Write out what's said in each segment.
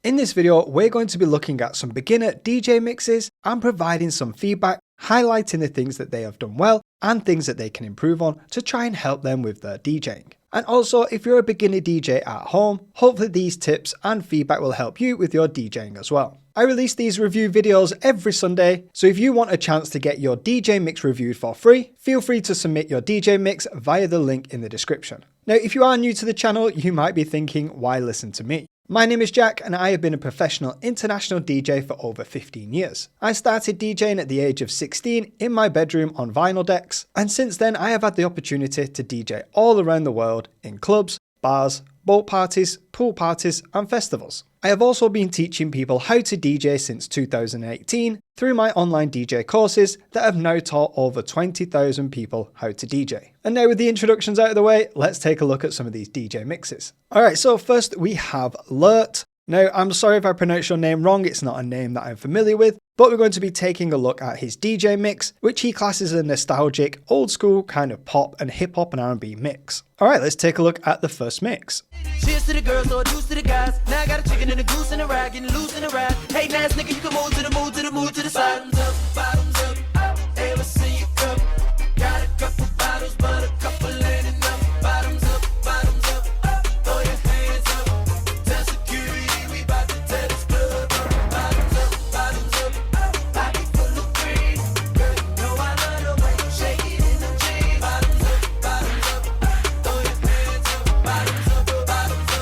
In this video, we're going to be looking at some beginner DJ mixes and providing some feedback, highlighting the things that they have done well and things that they can improve on to try and help them with their DJing. And also, if you're a beginner DJ at home, hopefully these tips and feedback will help you with your DJing as well. I release these review videos every Sunday, so if you want a chance to get your DJ mix reviewed for free, feel free to submit your DJ mix via the link in the description. Now, if you are new to the channel, you might be thinking, why listen to me? My name is Jack and I have been a professional international DJ for over 15 years. I started DJing at the age of 16 in my bedroom on vinyl decks, and since then I have had the opportunity to DJ all around the world in clubs, bars, boat parties, pool parties and festivals. I have also been teaching people how to DJ since 2018 through my online DJ courses that have now taught over 20,000 people how to DJ. And now with the introductions out of the way, let's take a look at some of these DJ mixes. Alright, so first we have Leart. Now, I'm sorry if I pronounce your name wrong, it's not a name that I'm familiar with, but we're going to be taking a look at his DJ mix, which he classes as a nostalgic, old school kind of pop and hip hop and R&B mix. Alright, let's take a look at the first mix. Cheers to the girls, so juice to the guys. Now I got a chicken and a goose and a rag, getting loose in the ride. Hey, nice nigga, you can move to the move to the move to the side. Bottoms up, ever see you come? Got a couple bottles, but a couple ain't enough. Bottoms up, throw your hands up. Tell security, we bout to tear this club up. Bottoms up, pocket full of green. Girl, you know I love the way you shake it in them jeans. Bottoms up, throw your hands up. Bottoms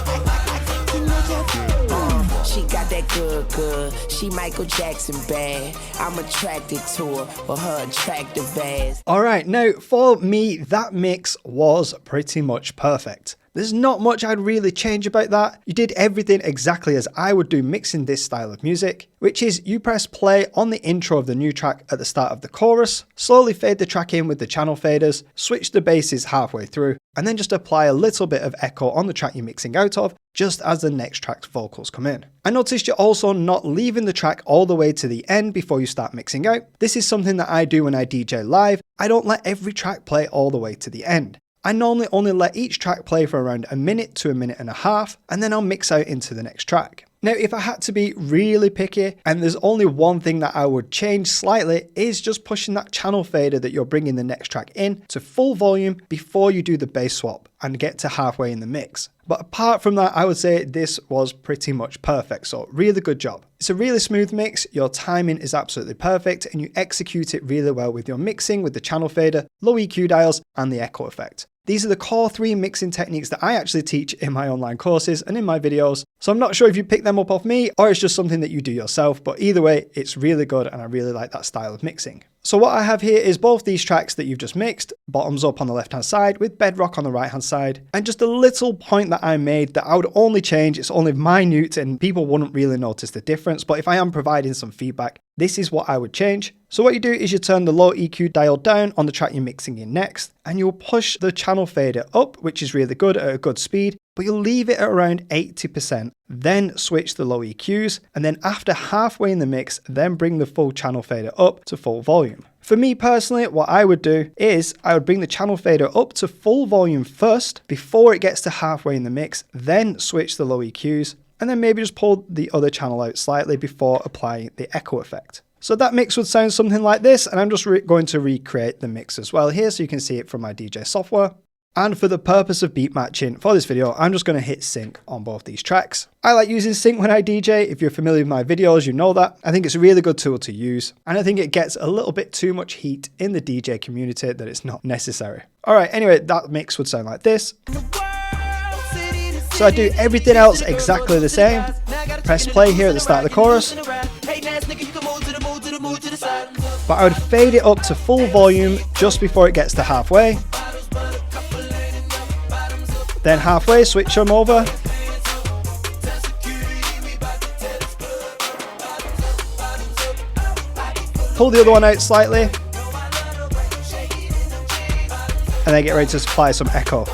up. She got that good. She Michael Jackson bad. I'm attracted to her for her attractive ass. Alright, now for me, that mix was pretty much perfect. There's not much I'd really change about that. You did everything exactly as I would do mixing this style of music, which is you press play on the intro of the new track at the start of the chorus, slowly fade the track in with the channel faders, switch the basses halfway through, and then just apply a little bit of echo on the track you're mixing out of, just as the next track's vocals come in. I noticed you're also not leaving the track all the way to the end before you start mixing out. This is something that I do when I DJ live. I don't let every track play all the way to the end. I normally only let each track play for around a minute to a minute and a half, and then I'll mix out into the next track. Now, if I had to be really picky, and there's only one thing that I would change slightly, is just pushing that channel fader that you're bringing the next track in to full volume before you do the bass swap and get to halfway in the mix. But apart from that, I would say this was pretty much perfect, so really good job. It's a really smooth mix, your timing is absolutely perfect, and you execute it really well with your mixing with the channel fader, low EQ dials, and the echo effect. These are the core 3 mixing techniques that I actually teach in my online courses and in my videos, so I'm not sure if you pick them up off me or it's just something that you do yourself, but either way, it's really good and I really like that style of mixing. So what I have here is both these tracks that you've just mixed, bottoms up on the left hand side with bedrock on the right hand side, and just a little point that I made that I would only change, it's only minute and people wouldn't really notice the difference, but if I am providing some feedback, this is what I would change. So what you do is you turn the low EQ dial down on the track you're mixing in next, and you'll push the channel fader up, which is really good at a good speed, but you'll leave it at around 80%, then switch the low EQs, and then after halfway in the mix, then bring the full channel fader up to full volume. For me personally, what I would do is I would bring the channel fader up to full volume first, before it gets to halfway in the mix, then switch the low EQs, and then maybe just pull the other channel out slightly before applying the echo effect. So that mix would sound something like this, and I'm just going to recreate the mix as well here so you can see it from my DJ software. And for the purpose of beat matching for this video, I'm just going to hit sync on both these tracks. I like using sync when I DJ. If you're familiar with my videos, you know that. I think it's a really good tool to use, and I think it gets a little bit too much heat in the DJ community that it's not necessary. Alright, anyway, that mix would sound like this. So I do everything else exactly the same. Press play here at the start of the chorus. But I would fade it up to full volume just before it gets to halfway. Then halfway, switch them over. Pull the other one out slightly. And then get ready to apply some echo.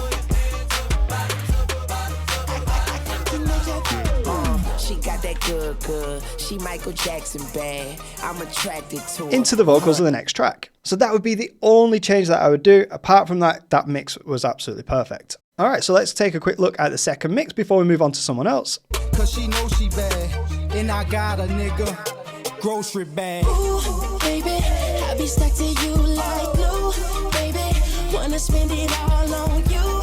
She Michael Jackson bad. I'm attracted to her. Into the vocals of the next track. So that would be the only change that I would do. Apart from that, that mix was absolutely perfect. Alright, so let's take a quick look at the second mix before we move on to someone else. Cause she knows she bad. and I got a nigga grocery bag. Ooh, baby, I be stuck to you like glue, baby. Wanna spend it all on you,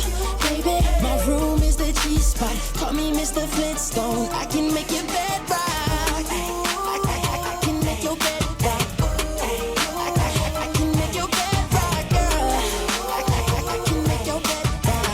baby. My room is the G-spot. Call me Mr. Flintstone. I can make your bed rock. I can make your bed rock. I can make your bed rock, girl. I can make your bed rock.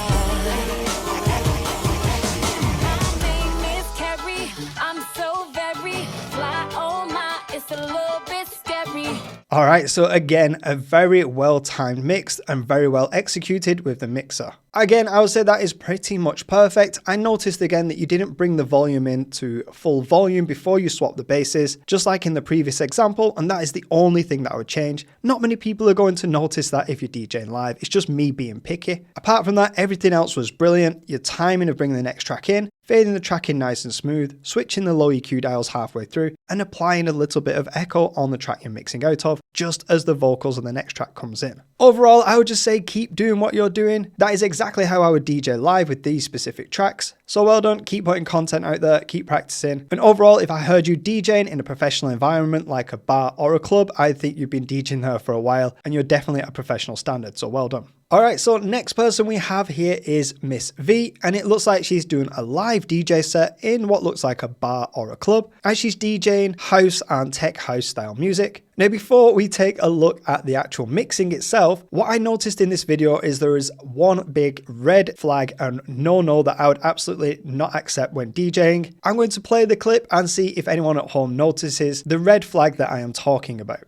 My name is Carrie. I'm so very fly. Oh my, it's a little bit scary. Alright, so again, a very well timed mix and very well executed with the mixer. Again, I would say that is pretty much perfect. I noticed again that you didn't bring the volume in to full volume before you swap the basses, just like in the previous example, and that is the only thing that I would change. Not many people are going to notice that if you're DJing live, it's just me being picky. Apart from that, everything else was brilliant. Your timing of bringing the next track in, fading the track in nice and smooth, switching the low EQ dials halfway through, and applying a little bit of echo on the track you're mixing out of, just as the vocals on the next track comes in. Overall, I would just say keep doing what you're doing. That is exactly how I would DJ live with these specific tracks. So well done, keep putting content out there, keep practicing. And overall, if I heard you DJing in a professional environment like a bar or a club, I think you've been DJing there for a while and you're definitely at a professional standard, so well done. Alright, so next person we have here is Miss V, and it looks like she's doing a live DJ set in what looks like a bar or a club, as she's DJing house and tech house style music. Now before we take a look at the actual mixing itself, what I noticed in this video is there is one big red flag and no that I would absolutely not accept when DJing. I'm going to play the clip and see if anyone at home notices the red flag that I am talking about.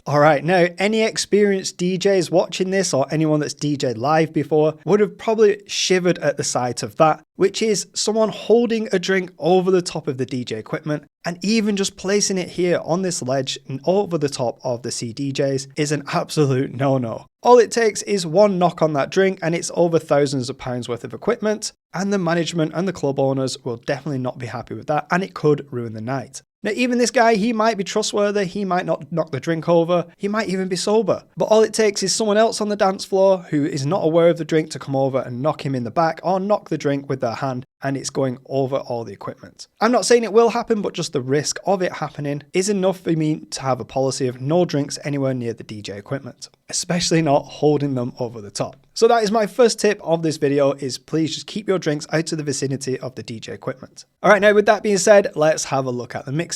Alright, now any experienced DJs watching this or anyone that's DJed live before would have probably shivered at the sight of that, which is someone holding a drink over the top of the DJ equipment, and even just placing it here on this ledge and over the top of the CDJs is an absolute no-no. All it takes is one knock on that drink and it's over thousands of pounds worth of equipment, and the management and the club owners will definitely not be happy with that, and it could ruin the night. Now, even this guy, he might be trustworthy, he might not knock the drink over, he might even be sober. But all it takes is someone else on the dance floor who is not aware of the drink to come over and knock him in the back or knock the drink with their hand, and it's going over all the equipment. I'm not saying it will happen, but just the risk of it happening is enough for me to have a policy of no drinks anywhere near the DJ equipment, especially not holding them over the top. So that is my first tip of this video, is please just keep your drinks out of the vicinity of the DJ equipment. Alright, now with that being said, let's have a look at the mixing.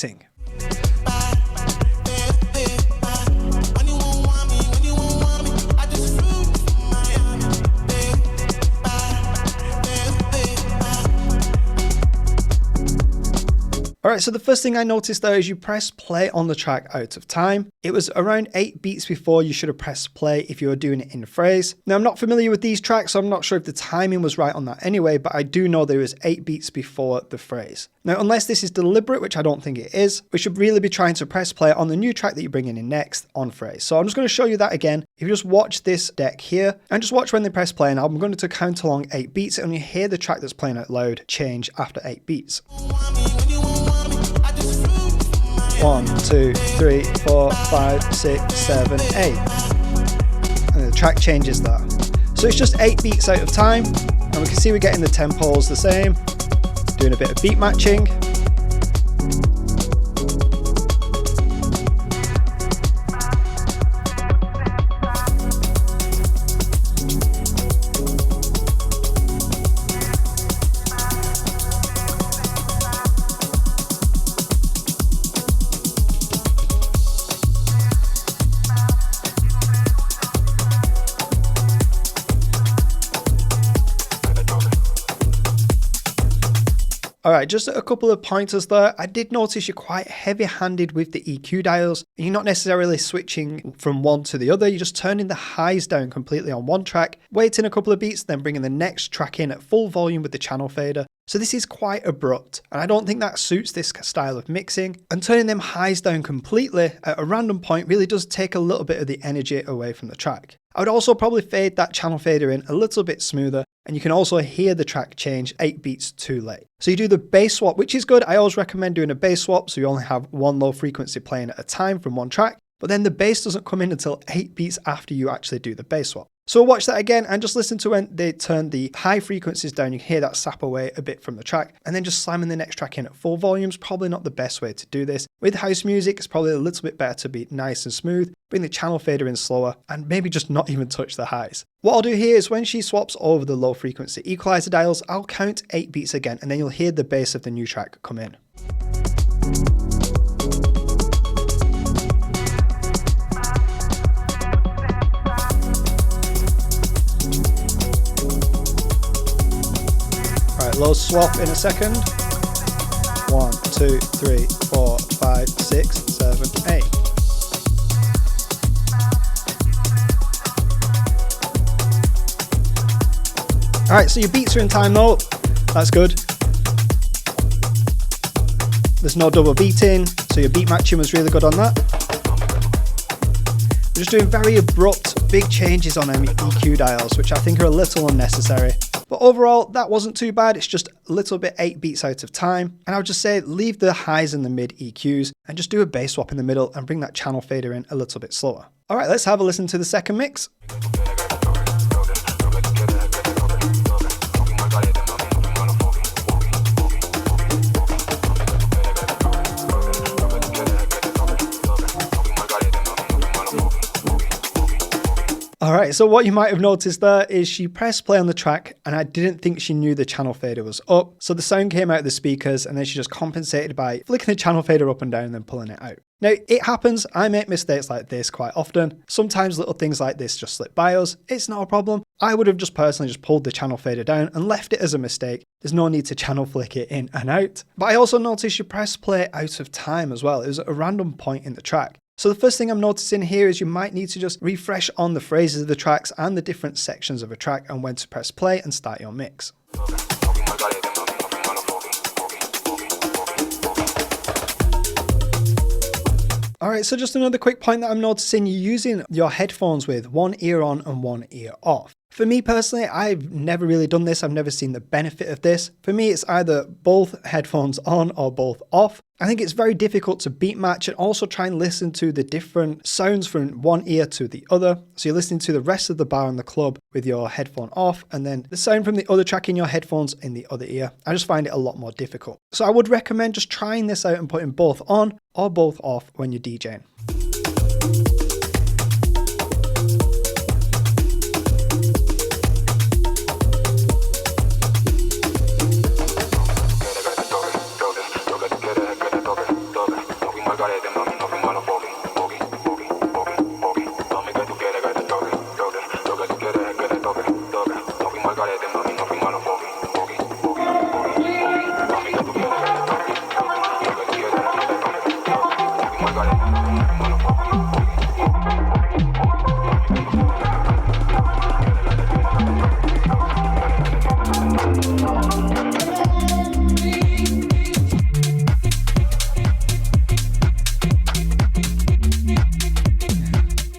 Alright, so the first thing I noticed there is you press play on the track out of time. It was around 8 beats before you should have pressed play if you were doing it in phrase. Now I'm not familiar with these tracks, so I'm not sure if the timing was right on that anyway, but I do know there was 8 beats before the phrase. Now unless this is deliberate, which I don't think it is, we should really be trying to press play on the new track that you're bringing in next on phrase. So I'm just going to show you that again. If you just watch this deck here and just watch when they press play, and I'm going to count along 8 beats and you hear the track that's playing out loud change after 8 beats. 1, 2, 3, 4, 5, 6, 7, 8. And the track changes there. So it's just 8 beats out of time, and we can see we're getting the tempos the same, doing a bit of beat matching. Alright, just a couple of pointers there. I did notice you're quite heavy-handed with the EQ dials. You're not necessarily switching from one to the other, you're just turning the highs down completely on one track, waiting a couple of beats, then bringing the next track in at full volume with the channel fader. So this is quite abrupt, and I don't think that suits this style of mixing, and turning them highs down completely at a random point really does take a little bit of the energy away from the track. I would also probably fade that channel fader in a little bit smoother, and you can also hear the track change 8 beats too late. So you do the bass swap, which is good. I always recommend doing a bass swap so you only have one low frequency playing at a time from one track, but then the bass doesn't come in until 8 beats after you actually do the bass swap. So we'll watch that again and just listen to when they turn the high frequencies down. You can hear that sap away a bit from the track, and then just slamming the next track in at full volume is probably not the best way to do this. With house music, it's probably a little bit better to be nice and smooth, bring the channel fader in slower, and maybe just not even touch the highs. What I'll do here is when she swaps over the low frequency equalizer dials, I'll count 8 beats again, and then you'll hear the bass of the new track come in. Low swap in a second. 1, 2, 3, 4, 5, 6, 7, 8. Alright, so your beats are in time though. That's good. There's no double beating, so your beat matching was really good on that. We're just doing very abrupt, big changes on EQ dials, which I think are a little unnecessary. But overall, that wasn't too bad. It's just a little bit 8 beats out of time. And I would just say leave the highs and the mid EQs and just do a bass swap in the middle and bring that channel fader in a little bit slower. All right, let's have a listen to the second mix. Alright, so what you might have noticed there is she pressed play on the track and I didn't think she knew the channel fader was up. So the sound came out of the speakers and then she just compensated by flicking the channel fader up and down and then pulling it out. Now, it happens. I make mistakes like this quite often. Sometimes little things like this just slip by us. It's not a problem. I would have just personally just pulled the channel fader down and left it as a mistake. There's no need to channel flick it in and out. But I also noticed she pressed play out of time as well. It was at a random point in the track. So the first thing I'm noticing here is you might need to just refresh on the phrases of the tracks and the different sections of a track and when to press play and start your mix. Alright, so just another quick point that I'm noticing, you're using your headphones with one ear on and one ear off. For me personally, I've never really done this. I've never seen the benefit of this. For me, it's either both headphones on or both off. I think it's very difficult to beat match and also try and listen to the different sounds from one ear to the other. So you're listening to the rest of the bar in the club with your headphone off and then the sound from the other track in your headphones in the other ear. I just find it a lot more difficult. So I would recommend just trying this out and putting both on or both off when you're DJing.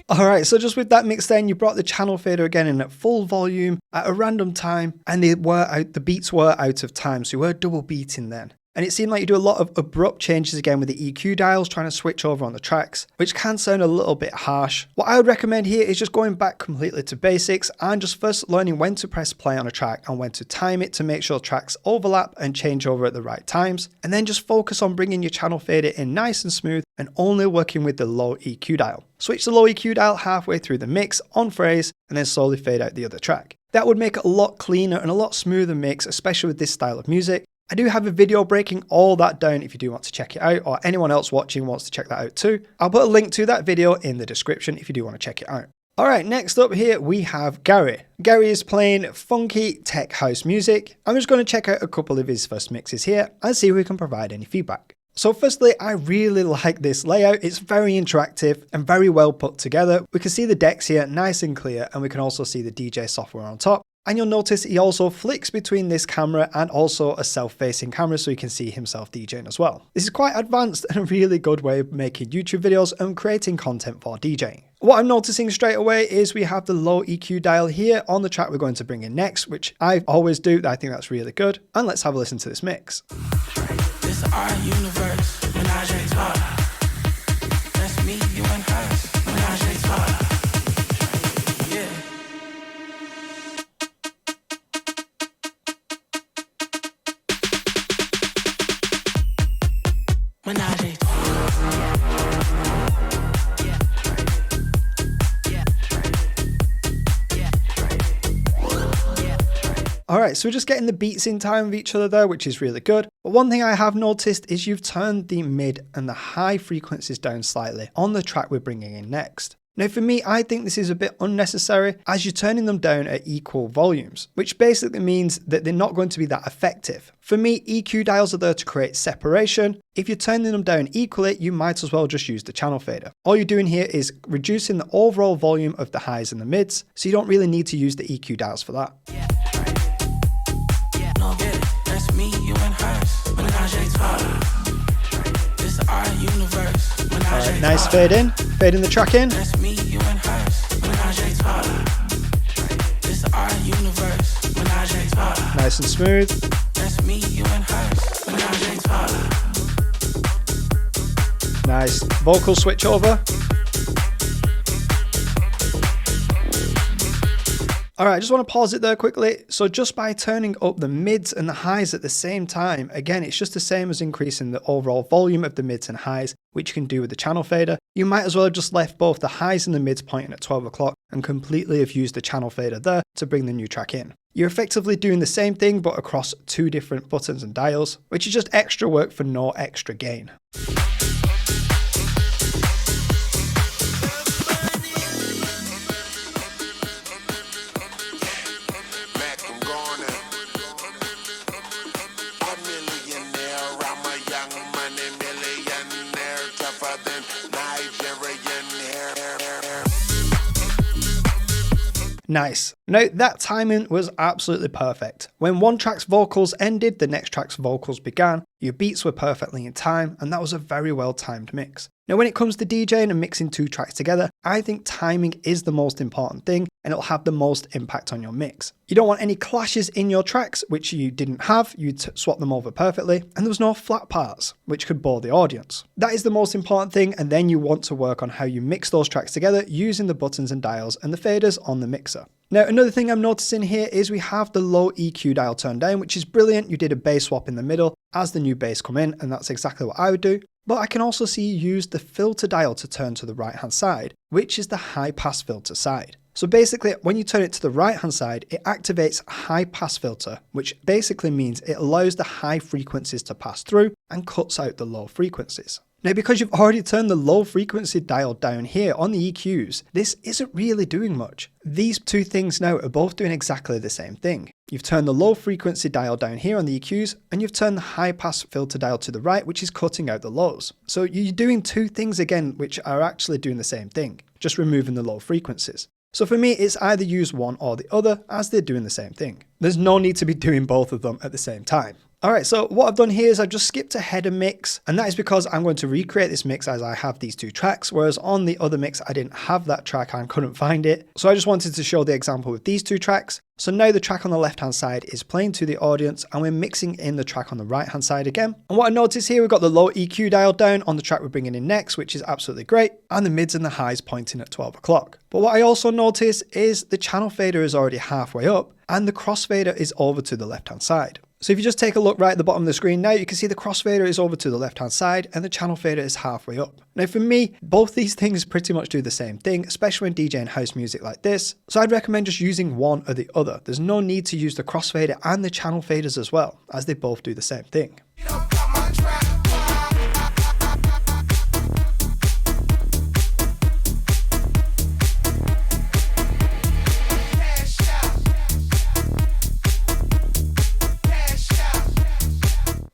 Alright, so just with that mix then, you brought the channel fader again in at full volume at a random time, and the beats were out of time, so you were double beating then. And it seemed like you do a lot of abrupt changes again with the EQ dials, trying to switch over on the tracks, which can sound a little bit harsh. What I would recommend here is just going back completely to basics and just first learning when to press play on a track and when to time it to make sure tracks overlap and change over at the right times. And then just focus on bringing your channel fader in nice and smooth and only working with the low EQ dial. Switch the low EQ dial halfway through the mix on phrase and then slowly fade out the other track. That would make it a lot cleaner and a lot smoother mix, especially with this style of music. I do have a video breaking all that down if you do want to check it out, or anyone else watching wants to check that out too. I'll put a link to that video in the description if you do want to check it out. Alright, next up here we have Gary. Gary is playing funky tech house music. I'm just going to check out a couple of his first mixes here and see if we can provide any feedback. So firstly, I really like this layout. It's very interactive and very well put together. We can see the decks here nice and clear, and we can also see the DJ software on top. And you'll notice he also flicks between this camera and also a self-facing camera so you can see himself DJing as well. This is quite advanced and a really good way of making YouTube videos and creating content for DJing. What I'm noticing straight away is we have the low EQ dial here on the track we're going to bring in next, which I always do. I think that's really good. And let's have a listen to this mix. This our universe, menage a trois. That's me, you and her, menage a trois. Yeah. Menage a trois. Alright, so we're just getting the beats in time with each other there, which is really good. But one thing I have noticed is you've turned the mid and the high frequencies down slightly on the track we're bringing in next. Now for me, I think this is a bit unnecessary as you're turning them down at equal volumes, which basically means that they're not going to be that effective. For me, EQ dials are there to create separation. If you're turning them down equally, you might as well just use the channel fader. All you're doing here is reducing the overall volume of the highs and the mids, so you don't really need to use the EQ dials for that. Alright, nice fade in the track in. Nice and smooth. Nice vocal switch over. Alright, I just want to pause it there quickly. So just by turning up the mids and the highs at the same time, again, it's just the same as increasing the overall volume of the mids and highs, which you can do with the channel fader. You might as well have just left both the highs and the mids pointing at 12 o'clock and completely have used the channel fader there to bring the new track in. You're effectively doing the same thing but across two different buttons and dials, which is just extra work for no extra gain. Nice. Now that timing was absolutely perfect. When one track's vocals ended, the next track's vocals began. Your beats were perfectly in time, and that was a very well timed mix. Now when it comes to DJing and mixing two tracks together, I think timing is the most important thing and it'll have the most impact on your mix. You don't want any clashes in your tracks, which you didn't have, you'd swap them over perfectly, and there was no flat parts, which could bore the audience. That is the most important thing, and then you want to work on how you mix those tracks together using the buttons and dials and the faders on the mixer. Now another thing I'm noticing here is we have the low EQ dial turned down, which is brilliant. You did a bass swap in the middle as the new bass come in, and that's exactly what I would do. But I can also see you use the filter dial to turn to the right hand side, which is the high pass filter side. So basically when you turn it to the right hand side, it activates high pass filter, which basically means it allows the high frequencies to pass through and cuts out the low frequencies. Now because you've already turned the low frequency dial down here on the EQs, this isn't really doing much. These two things now are both doing exactly the same thing. You've turned the low frequency dial down here on the EQs, and you've turned the high pass filter dial to the right, which is cutting out the lows. So you're doing two things again, which are actually doing the same thing, just removing the low frequencies. So for me, it's either use one or the other, as they're doing the same thing. There's no need to be doing both of them at the same time. Alright, so what I've done here is I've just skipped ahead a mix, and that is because I'm going to recreate this mix as I have these two tracks, whereas on the other mix I didn't have that track and couldn't find it. So I just wanted to show the example with these two tracks. So now the track on the left hand side is playing to the audience and we're mixing in the track on the right hand side again. And what I notice here, we've got the low EQ dial down on the track we're bringing in next, which is absolutely great, and the mids and the highs pointing at 12 o'clock. But what I also notice is the channel fader is already halfway up and the crossfader is over to the left hand side. So if you just take a look right at the bottom of the screen now, you can see the crossfader is over to the left hand side and the channel fader is halfway up. Now for me, both these things pretty much do the same thing, especially when DJing house music like this. So I'd recommend just using one or the other. There's no need to use the crossfader and the channel faders as well, as they both do the same thing.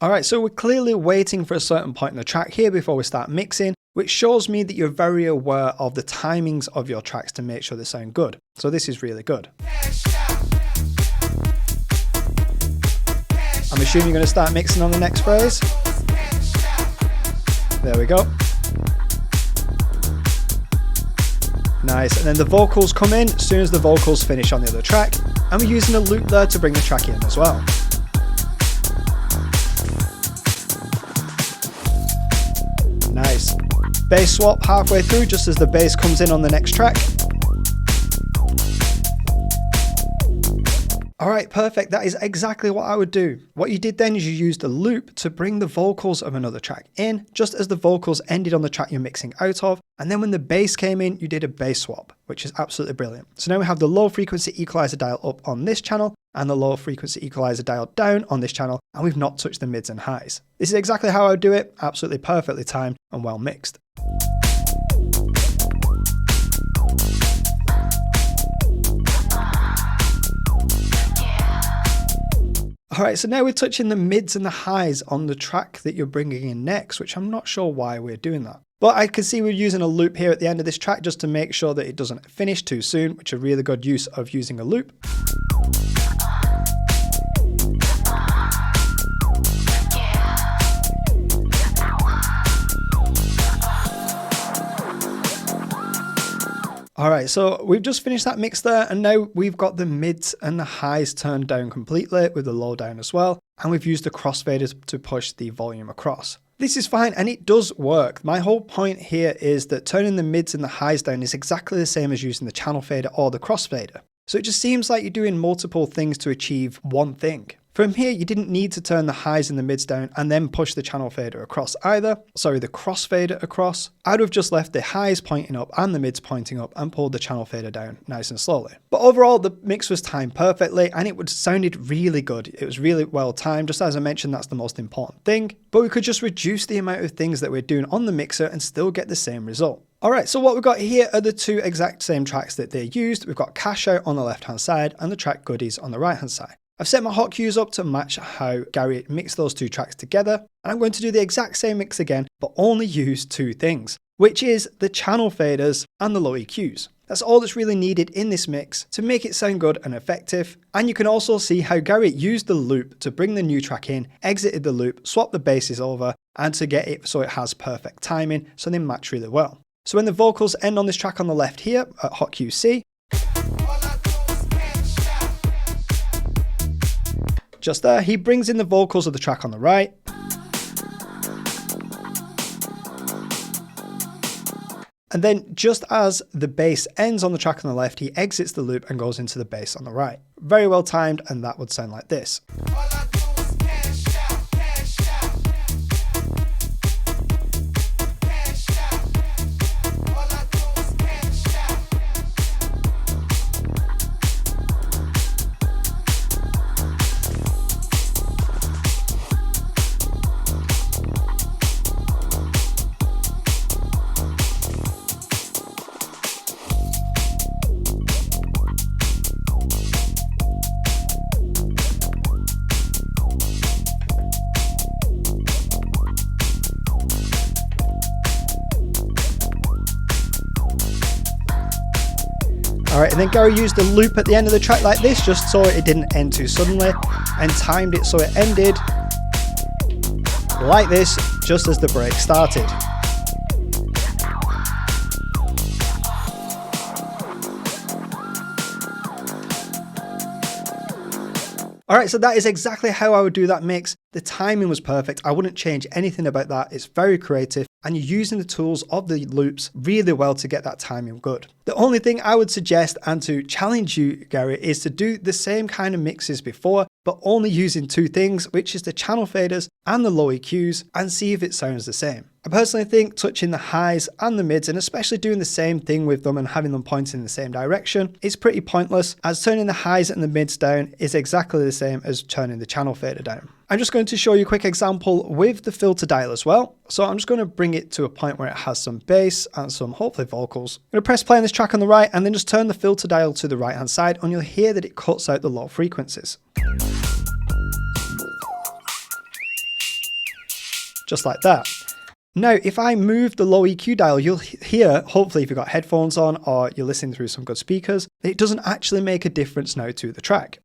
Alright, so we're clearly waiting for a certain point in the track here before we start mixing, which shows me that you're very aware of the timings of your tracks to make sure they sound good. So this is really good. I'm assuming you're going to start mixing on the next phrase. There we go. Nice, and then the vocals come in as soon as the vocals finish on the other track, and we're using a loop there to bring the track in as well. Nice. Bass swap halfway through just as the bass comes in on the next track. Alright, perfect. That is exactly what I would do. What you did then is you used a loop to bring the vocals of another track in, just as the vocals ended on the track you're mixing out of. And then when the bass came in, you did a bass swap, which is absolutely brilliant. So now we have the low frequency equalizer dial up on this channel and the low frequency equalizer dial down on this channel, and we've not touched the mids and highs. This is exactly how I would do it, absolutely perfectly timed and well mixed. Alright, so now we're touching the mids and the highs on the track that you're bringing in next, which I'm not sure why we're doing that. But I can see we're using a loop here at the end of this track just to make sure that it doesn't finish too soon, which is a really good use of using a loop. Alright, so we've just finished that mix there, and now we've got the mids and the highs turned down completely with the low down as well, and we've used the crossfaders to push the volume across. This is fine and it does work. My whole point here is that turning the mids and the highs down is exactly the same as using the channel fader or the crossfader. So it just seems like you're doing multiple things to achieve one thing. From here, you didn't need to turn the highs and the mids down and then push the channel fader across either. Sorry, the crossfader across. I'd have just left the highs pointing up and the mids pointing up and pulled the channel fader down nice and slowly. But overall, the mix was timed perfectly and it sounded really good. It was really well timed. Just as I mentioned, that's the most important thing. But we could just reduce the amount of things that we're doing on the mixer and still get the same result. Alright, so what we've got here are the two exact same tracks that they used. We've got Cash Out on the left hand side and the track Goodies on the right hand side. I've set my hot cues up to match how Gary mixed those two tracks together, and I'm going to do the exact same mix again, but only use two things, which is the channel faders and the low EQs. That's all that's really needed in this mix to make it sound good and effective. And you can also see how Gary used the loop to bring the new track in, exited the loop, swapped the basses over, and to get it so it has perfect timing, so they match really well. So when the vocals end on this track on the left here at hot cue C, just there, he brings in the vocals of the track on the right. And then just as the bass ends on the track on the left, he exits the loop and goes into the bass on the right. Very well timed, and that would sound like this. Alright, and then Gary used a loop at the end of the track like this, just so it didn't end too suddenly, and timed it so it ended like this, just as the break started. Alright, so that is exactly how I would do that mix. The timing was perfect. I wouldn't change anything about that. It's very creative, and you're using the tools of the loops really well to get that timing good. The only thing I would suggest and to challenge you, Gary, is to do the same kind of mixes before, but only using two things, which is the channel faders and the low EQs, and see if it sounds the same. I personally think touching the highs and the mids, and especially doing the same thing with them and having them pointing in the same direction, is pretty pointless, as turning the highs and the mids down is exactly the same as turning the channel fader down. I'm just going to show you a quick example with the filter dial as well. So I'm just going to bring it to a point where it has some bass and some hopefully vocals. I'm going to press play on this track on the right and then just turn the filter dial to the right hand side, and you'll hear that it cuts out the low frequencies. Just like that. Now, if I move the low EQ dial, you'll hear, hopefully if you've got headphones on or you're listening through some good speakers, that it doesn't actually make a difference now to the track.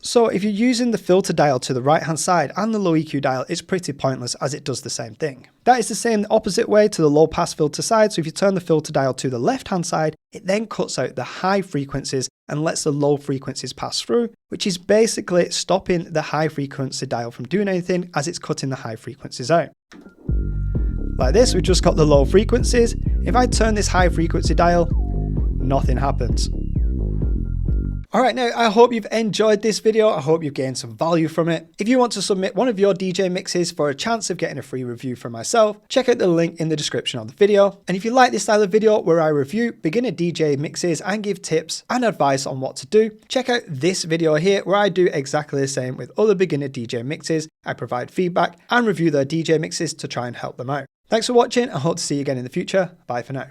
So if you're using the filter dial to the right hand side and the low EQ dial, it's pretty pointless as it does the same thing. That is the same opposite way to the low pass filter side. So if you turn the filter dial to the left hand side, it then cuts out the high frequencies and lets the low frequencies pass through, which is basically stopping the high frequency dial from doing anything as it's cutting the high frequencies out. Like this, we've just got the low frequencies. If I turn this high frequency dial, nothing happens. Alright, now I hope you've enjoyed this video. I hope you've gained some value from it. If you want to submit one of your DJ mixes for a chance of getting a free review from myself, check out the link in the description of the video. And if you like this style of video where I review beginner DJ mixes and give tips and advice on what to do, check out this video here where I do exactly the same with other beginner DJ mixes. I provide feedback and review their DJ mixes to try and help them out. Thanks for watching. I hope to see you again in the future. Bye for now.